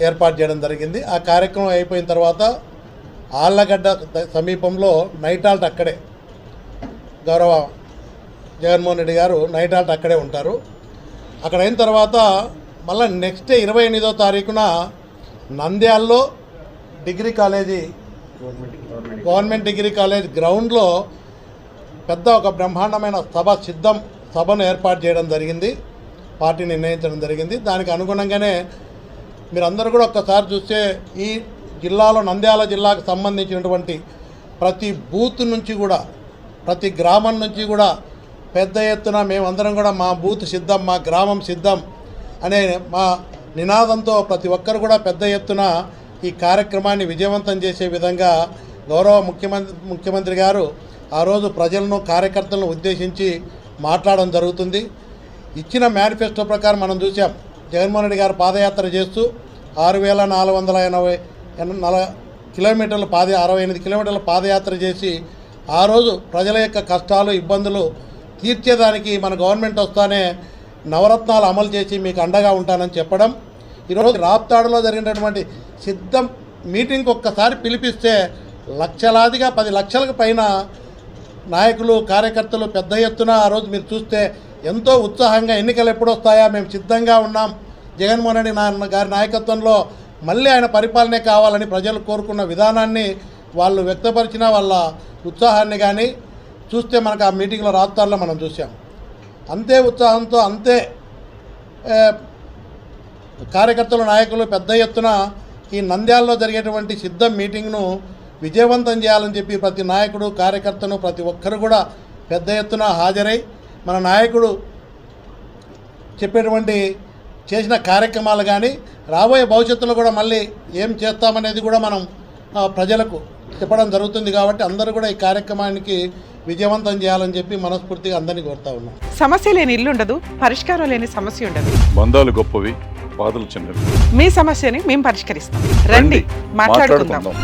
ఏర్పాటు చేయడం జరిగింది. ఆ కార్యక్రమం అయిపోయిన తర్వాత ఆళ్ళగడ్డ సమీపంలో నైట్ హాల్ట్ అక్కడే గౌరవ జగన్మోహన్ రెడ్డి గారు నైట్ హాల్ట్ అక్కడే ఉంటారు. అక్కడ అయిన తర్వాత మళ్ళీ నెక్స్ట్ 28వ తారీఖున నంద్యాలలో degree college government degree college గ్రౌండ్లో పెద్ద ఒక బ్రహ్మాండమైన సభను ఏర్పాటు చేయడం జరిగింది. పార్టీ నిర్ణయించడం జరిగింది. దానికి అనుగుణంగానే మీరందరూ కూడా ఒక్కసారి చూస్తే ఈ జిల్లాలో నంద్యాల జిల్లాకు సంబంధించినటువంటి ప్రతి బూత్ నుంచి కూడా ప్రతి గ్రామం నుంచి కూడా పెద్ద ఎత్తున మేమందరం కూడా మా బూత్ సిద్ధం, మా గ్రామం సిద్ధం అనే మా నినాదంతో ప్రతి ఒక్కరు కూడా పెద్ద ఎత్తున ఈ కార్యక్రమాన్ని విజయవంతం చేసే విధంగా గౌరవ ముఖ్యమంత్రి గారు ఆ రోజు ప్రజలను కార్యకర్తలను ఉద్దేశించి మాట్లాడడం జరుగుతుంది. ఇచ్చిన మేనిఫెస్టో ప్రకారం మనం చూసాం. జగన్మోహన్ రెడ్డి గారు పాదయాత్ర చేస్తూ 6,480 కిలోమీటర్లు 68 కిలోమీటర్ల పాదయాత్ర చేసి ఆ రోజు ప్రజల యొక్క కష్టాలు ఇబ్బందులు తీర్చేదానికి మన గవర్నమెంట్ వస్తానే నవరత్నాలు అమలు చేసి మీకు అండగా ఉంటానని చెప్పడం. ఈరోజు రాప్తాడులో జరిగినటువంటి సిద్ధం మీటింగ్కి ఒక్కసారి పిలిపిస్తే లక్షలాదిగా 10 లక్షలకు పైన నాయకులు కార్యకర్తలు పెద్ద ఎత్తున ఆ రోజు మీరు చూస్తే ఎంతో ఉత్సాహంగా ఎన్నికలు ఎప్పుడు వస్తాయా మేము సిద్ధంగా ఉన్నాం, జగన్మోహన్ రెడ్డి గారి నాయకత్వంలో మళ్ళీ ఆయన పరిపాలనే కావాలని ప్రజలు కోరుకున్న విధానాన్ని వాళ్ళు వ్యక్తపరిచిన వాళ్ళ ఉత్సాహాన్ని కానీ చూస్తే మనకు ఆ మీటింగ్లో రాప్తాడులో మనం చూసాం. అంతే ఉత్సాహంతో అంతే కార్యకర్తలు నాయకులు పెద్ద ఎత్తున ఈ నంద్యాలలో జరిగేటువంటి సిద్ధం మీటింగ్ను విజయవంతం చేయాలని చెప్పి ప్రతి నాయకుడు కార్యకర్తను ప్రతి ఒక్కరు కూడా పెద్ద ఎత్తున హాజరై మన నాయకుడు చెప్పేటువంటి చేసిన కార్యక్రమాలు కానీ రాబోయే భవిష్యత్తులో కూడా మళ్ళీ ఏం చేస్తామనేది కూడా మనం ప్రజలకు చెప్పడం జరుగుతుంది. కాబట్టి అందరూ కూడా ఈ కార్యక్రమానికి విజయవంతం చేయాలని చెప్పి మనస్ఫూర్తిగా అందరినీ కోరుతా ఉన్నాం. సమస్య లేని ఇల్లు ఉండదు, పరిష్కారం లేని సమస్య ఉండదు. బంధాలు గొప్పవి, బాధలు చిన్నవి. మీ సమస్యని మేము పరిష్కరిస్తాం. రండి మాట్లాడుకుందాం.